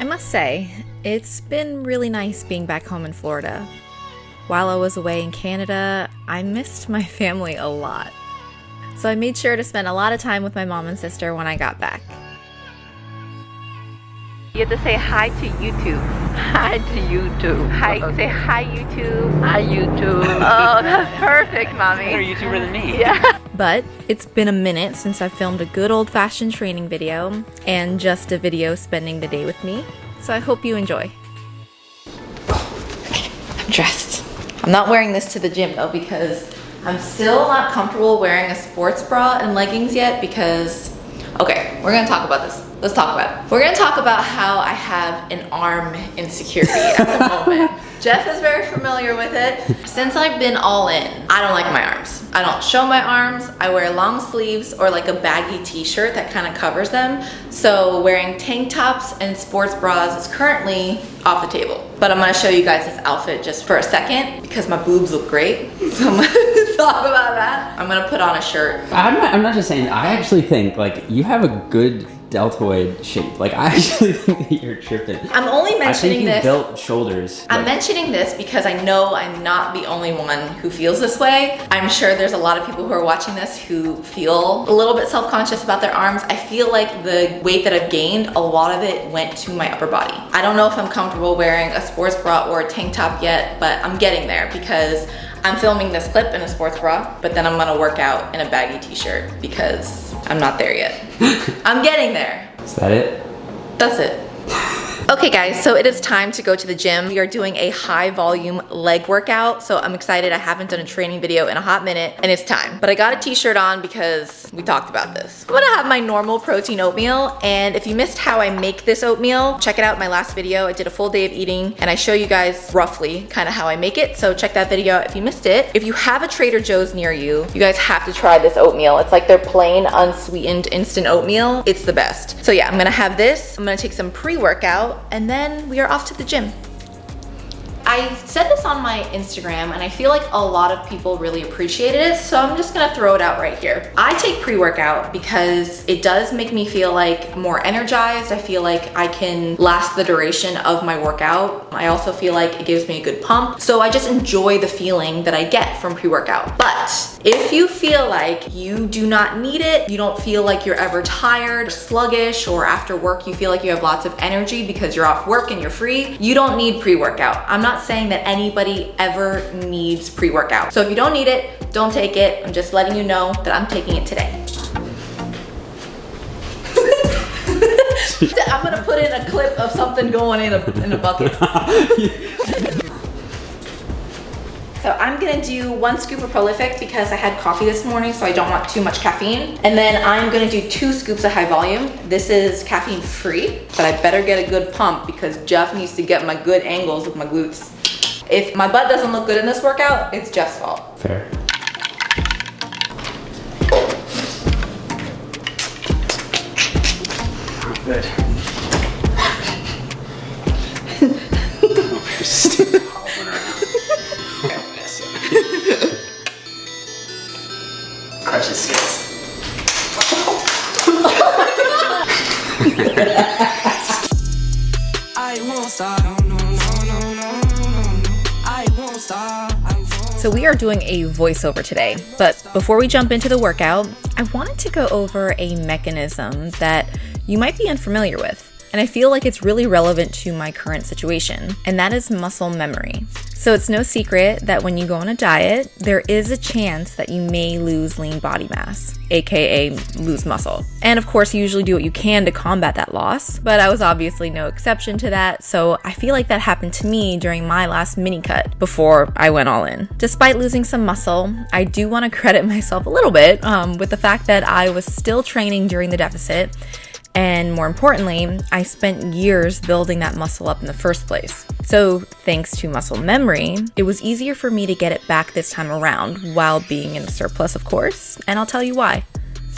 must say, it's been really nice being back home in Florida. While I was away in Canada, I missed my family a lot. So I made sure to spend a lot of time with my mom and sister when I got back. You have to say hi to YouTube. Hi to YouTube. Hi, say hi YouTube. Hi YouTube. Oh, that's perfect, Mommy. You're a YouTuber than me. Yeah. But it's been a minute since I filmed a good old-fashioned training video and just a video spending the day with me. So I hope you enjoy. Okay, I'm dressed. I'm not wearing this to the gym though because I'm still not comfortable wearing a sports bra and leggings yet because, okay, we're gonna talk about this. Let's talk about it. We're gonna talk about how I have an arm insecurity at the moment. Jeff is very familiar with it. Since I've been all in, I don't like my arms. I don't show my arms. I wear long sleeves or like a baggy t-shirt that kind of covers them. So wearing tank tops and sports bras is currently off the table. But I'm gonna show you guys this outfit just for a second because my boobs look great. So I'm gonna talk about that. I'm gonna put on a shirt. I'm not just saying, I actually think like you have a good deltoid shape. Like I actually think that you're tripping. I'm only mentioning this. I think you built shoulders. I'm mentioning this because I know I'm not the only one who feels this way. I'm sure there's a lot of people who are watching this who feel a little bit self-conscious about their arms. I feel like the weight that I've gained, a lot of it went to my upper body. I don't know if I'm comfortable wearing a sports bra or a tank top yet, but I'm getting there because I'm filming this clip in a sports bra, but then I'm gonna work out in a baggy t-shirt because I'm not there yet. I'm getting there. Is that it? That's it. Okay guys, so it is time to go to the gym. We are doing a high volume leg workout. So I'm excited. I haven't done a training video in a hot minute and it's time. But I got a t-shirt on because we talked about this. I'm gonna have my normal protein oatmeal. And if you missed how I make this oatmeal, check it out in my last video. I did a full day of eating and I show you guys roughly kind of how I make it. So check that video out if you missed it. If you have a Trader Joe's near you, you guys have to try this oatmeal. It's like their plain unsweetened instant oatmeal. It's the best. So yeah, I'm gonna have this. I'm gonna take some pre-workout and then we are off to the gym. I said this on my Instagram and I feel like a lot of people really appreciated it, so I'm just gonna throw it out right here. I take pre-workout because it does make me feel like more energized. I feel like I can last the duration of my workout. I also feel like it gives me a good pump. So I just enjoy the feeling that I get from pre-workout. But if you feel like you do not need it, you don't feel like you're ever tired, sluggish, or after work you feel like you have lots of energy because you're off work and you're free, you don't need pre-workout. I'm not saying that anybody ever needs pre-workout. So if you don't need it, don't take it. I'm just letting you know that I'm taking it today. I'm gonna put in a clip of something going in a bucket. So I'm gonna do 1 scoop of Prolific because I had coffee this morning, so I don't want too much caffeine. And then I'm gonna do 2 scoops of high volume. This is caffeine free, but I better get a good pump because Jeff needs to get my good angles with my glutes. If my butt doesn't look good in this workout, it's Jeff's fault. Fair. Good. Crushes skills. I won't stop. No, no, no, no, no. I won't stop. So we are doing a voiceover today, but before we jump into the workout, I wanted to go over a mechanism that you might be unfamiliar with. And I feel like it's really relevant to my current situation, and that is muscle memory. So it's no secret that when you go on a diet, there is a chance that you may lose lean body mass, aka lose muscle. And of course, you usually do what you can to combat that loss, but I was obviously no exception to that, so I feel like that happened to me during my last mini cut before I went all in. Despite losing some muscle, I do want to credit myself a little bit with the fact that I was still training during the deficit. And more importantly, I spent years building that muscle up in the first place. So thanks to muscle memory, it was easier for me to get it back this time around while being in surplus, of course, and I'll tell you why.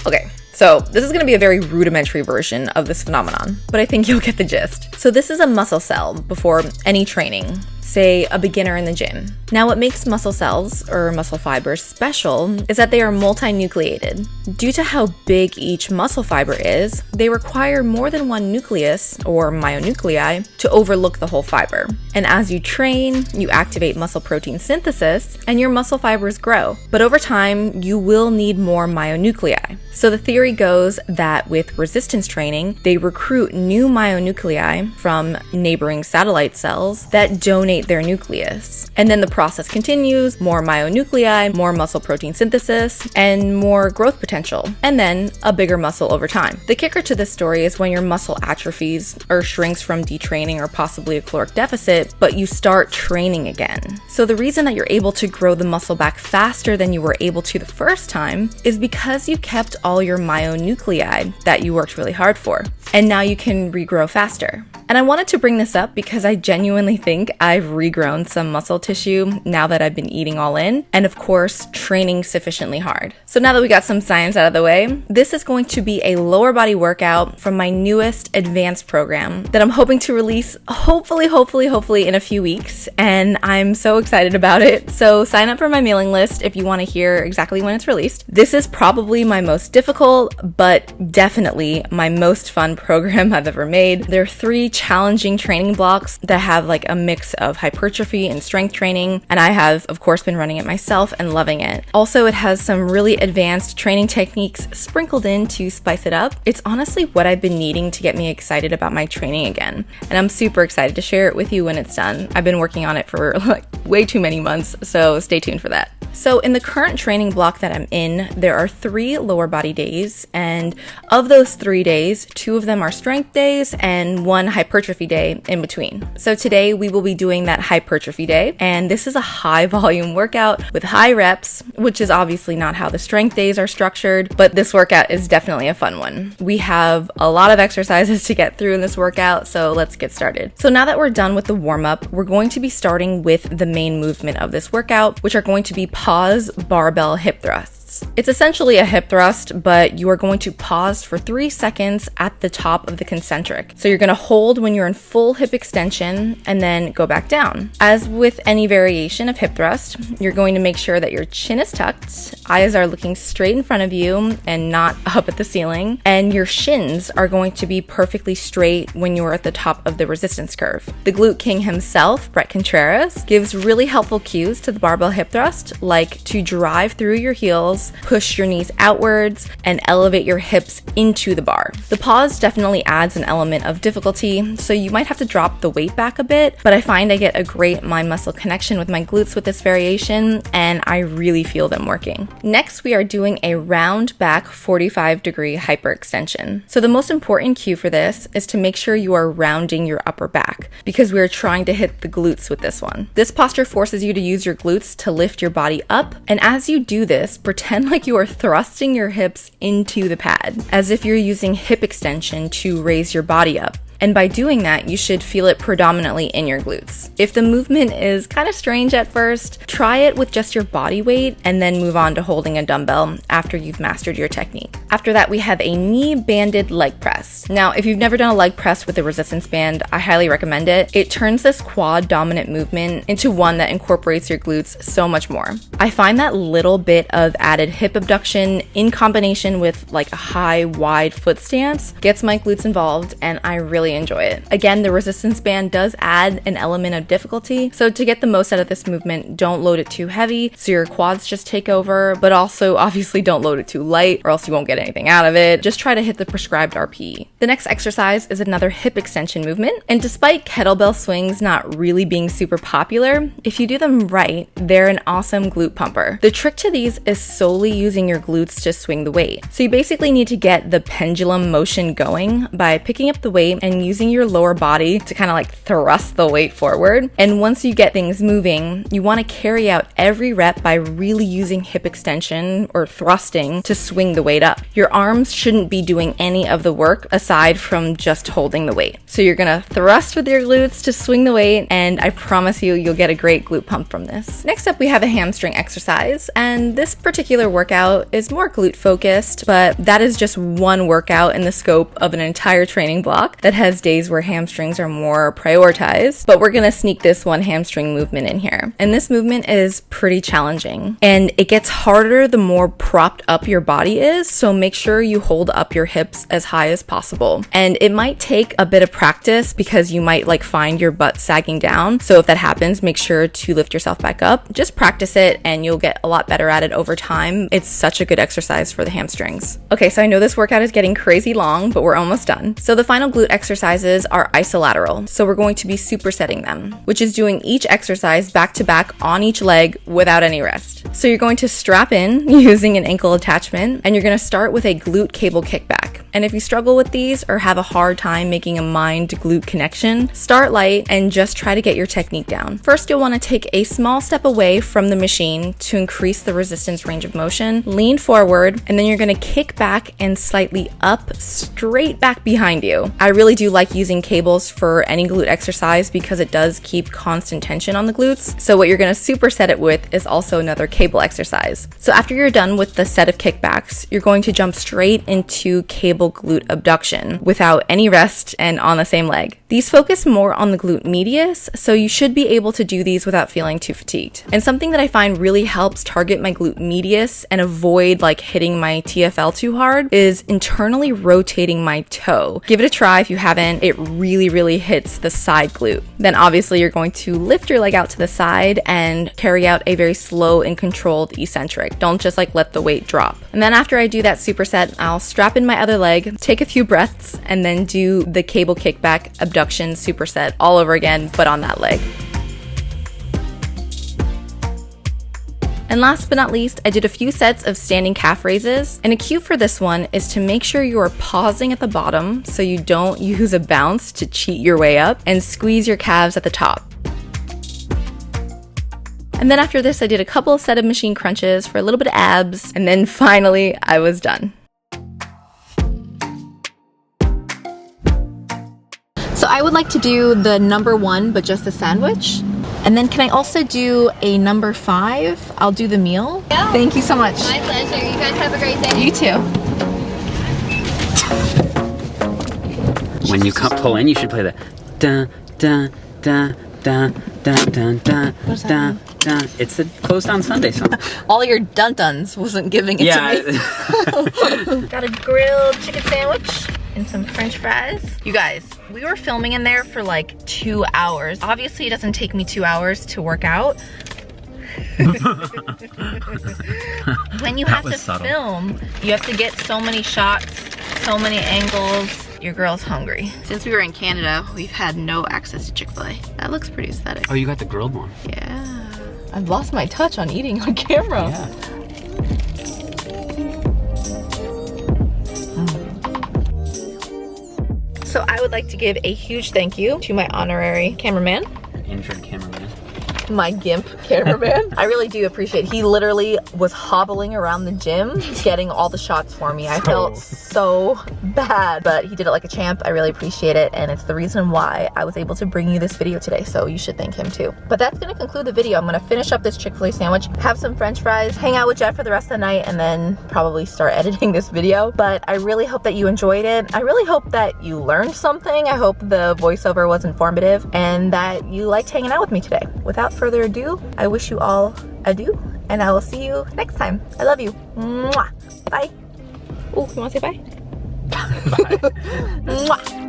Okay, so this is going to be a very rudimentary version of this phenomenon, but I think you'll get the gist. So this is a muscle cell before any training. say, a beginner in the gym. Now, what makes muscle cells, or muscle fibers, special is that they are multinucleated. Due to how big each muscle fiber is, they require more than one nucleus, or myonuclei, to overlook the whole fiber. And as you train, you activate muscle protein synthesis, and your muscle fibers grow. But over time, you will need more myonuclei. So the theory goes that with resistance training, they recruit new myonuclei from neighboring satellite cells that donate their nucleus. And then the process continues, more myonuclei, more muscle protein synthesis, and more growth potential, and then a bigger muscle over time. The kicker to this story is when your muscle atrophies or shrinks from detraining or possibly a caloric deficit, but you start training again. So the reason that you're able to grow the muscle back faster than you were able to the first time is because you kept all your myonuclei that you worked really hard for, and now you can regrow faster. And I wanted to bring this up because I genuinely think I've regrown some muscle tissue now that I've been eating all in, and of course, training sufficiently hard. So now that we got some science out of the way, this is going to be a lower body workout from my newest advanced program that I'm hoping to release hopefully in a few weeks, and I'm so excited about it. So sign up for my mailing list if you want to hear exactly when it's released. This is probably my most difficult, but definitely my most fun program I've ever made. There are 3 challenging training blocks that have like a mix of hypertrophy and strength training, and I have of course been running it myself and loving it. Also, it has some really advanced training techniques sprinkled in to spice it up. It's honestly what I've been needing to get me excited about my training again, and I'm super excited to share it with you when it's done. I've been working on it for like way too many months, so stay tuned for that. So in the current training block that I'm in, there are 3 lower body days, and of those 3 days, 2 of them are strength days and 1 hypertrophy day in between. So today we will be doing that hypertrophy day, and this is a high volume workout with high reps, which is obviously not how the strength days are structured, but this workout is definitely a fun one. We have a lot of exercises to get through in this workout, so let's get started. So now that we're done with the warm-up, we're going to be starting with the main movement of this workout, which are going to be pause barbell hip thrusts. It's essentially a hip thrust, but you are going to pause for 3 seconds at the top of the concentric. So you're going to hold when you're in full hip extension and then go back down. As with any variation of hip thrust, you're going to make sure that your chin is tucked, eyes are looking straight in front of you and not up at the ceiling, and your shins are going to be perfectly straight when you're at the top of the resistance curve. The glute king himself, Brett Contreras, gives really helpful cues to the barbell hip thrust, like to drive through your heels, push your knees outwards, and elevate your hips into the bar. The pause definitely adds an element of difficulty, so you might have to drop the weight back a bit, but I find I get a great mind-muscle connection with my glutes with this variation, and I really feel them working. Next, we are doing a round back 45-degree hyperextension. So the most important cue for this is to make sure you are rounding your upper back, because we are trying to hit the glutes with this one. This posture forces you to use your glutes to lift your body up, and as you do this, pretend like you are thrusting your hips into the pad, as if you're using hip extension to raise your body up. And by doing that, you should feel it predominantly in your glutes. If the movement is kind of strange at first, try it with just your body weight and then move on to holding a dumbbell after you've mastered your technique. After that, we have a knee banded leg press. Now, if you've never done a leg press with a resistance band, I highly recommend it. It turns this quad dominant movement into one that incorporates your glutes so much more. I find that little bit of added hip abduction in combination with like a high, wide foot stance gets my glutes involved, and I really enjoy it. Again, the resistance band does add an element of difficulty, so to get the most out of this movement, don't load it too heavy so your quads just take over, but also obviously don't load it too light or else you won't get anything out of it. Just try to hit the prescribed RPE. The next exercise is another hip extension movement, and despite kettlebell swings not really being super popular, if you do them right, they're an awesome glute pumper. The trick to these is solely using your glutes to swing the weight. So you basically need to get the pendulum motion going by picking up the weight and using your lower body to kind of like thrust the weight forward. And once you get things moving, you want to carry out every rep by really using hip extension or thrusting to swing the weight up. Your arms shouldn't be doing any of the work aside from just holding the weight. So you're going to thrust with your glutes to swing the weight, and I promise you, you'll get a great glute pump from this. Next up, we have a hamstring exercise, and this particular workout is more glute focused, but that is just one workout in the scope of an entire training block that has has days where hamstrings are more prioritized, but we're gonna sneak this one hamstring movement in here. And this movement is pretty challenging, and it gets harder the more propped up your body is, so make sure you hold up your hips as high as possible. And it might take a bit of practice because you might like find your butt sagging down. So if that happens, make sure to lift yourself back up. Just practice it and you'll get a lot better at it over time. It's such a good exercise for the hamstrings. Okay, so I know this workout is getting crazy long, but we're almost done. So the final glute exercises are isolateral. So we're going to be supersetting them, which is doing each exercise back to back on each leg without any rest. So you're going to strap in using an ankle attachment, and you're going to start with a glute cable kickback. And if you struggle with these or have a hard time making a mind to glute connection, start light and just try to get your technique down. First, you'll want to take a small step away from the machine to increase the resistance range of motion. Lean forward, and then you're going to kick back and slightly up, straight back behind you. I really do like using cables for any glute exercise because it does keep constant tension on the glutes. So what you're going to superset it with is also another cable exercise. So after you're done with the set of kickbacks, you're going to jump straight into cable glute abduction without any rest and on the same leg. These focus more on the glute medius, so you should be able to do these without feeling too fatigued. And something that I find really helps target my glute medius and avoid like hitting my TFL too hard is internally rotating my toe. Give it a try if you haven't. It really hits the side glute. Then obviously you're going to lift your leg out to the side and carry out a very slow and controlled eccentric. Don't just like let the weight drop. And then after I do that superset, I'll strap in my other leg, take a few breaths, and then do the cable kickback abduction superset all over again, but on that leg. And last but not least, I did a few sets of standing calf raises. And a cue for this one is to make sure you are pausing at the bottom so you don't use a bounce to cheat your way up, and squeeze your calves at the top. And then after this, I did a couple of set of machine crunches for a little bit of abs, and then finally I was done. So I would like to do the number 1, but just a sandwich. And then can I also do a number 5? I'll do the meal. Yeah. Thank you so much. My pleasure. You guys have a great day. You too. When you pull in, you should play the dun dun dun dun dun dun dun dun dun. It's the closed on Sunday song. All your dun-duns wasn't giving it to me. Got a grilled chicken sandwich and some french fries. You guys, we were filming in there for like 2 hours. Obviously it doesn't take me 2 hours to work out. When you have to film, you have to get so many shots, so many angles. Your girl's hungry. Since we were in Canada, we've had no access to Chick-fil-A. That looks pretty aesthetic. Oh, you got the grilled one. Yeah. I've lost my touch on eating on camera. Yeah. So I would like to give a huge thank you to my honorary cameraman. Injured cameraman. My GIMP cameraman. I really do appreciate it. He literally was hobbling around the gym getting all the shots for me. I felt so bad, but he did it like a champ. I really appreciate it, and it's the reason why I was able to bring you this video today, so you should thank him too. But that's gonna conclude the video. I'm gonna finish up this Chick-fil-A sandwich, have some french fries, hang out with Jeff for the rest of the night, and then probably start editing this video. But I really hope that you enjoyed it. I really hope that you learned something. I hope the voiceover was informative and that you liked hanging out with me today. Without further ado, I wish you all adieu, and I will see you next time. I love you. Mwah. Bye. Oh, you wanna say bye? Bye. Mwah.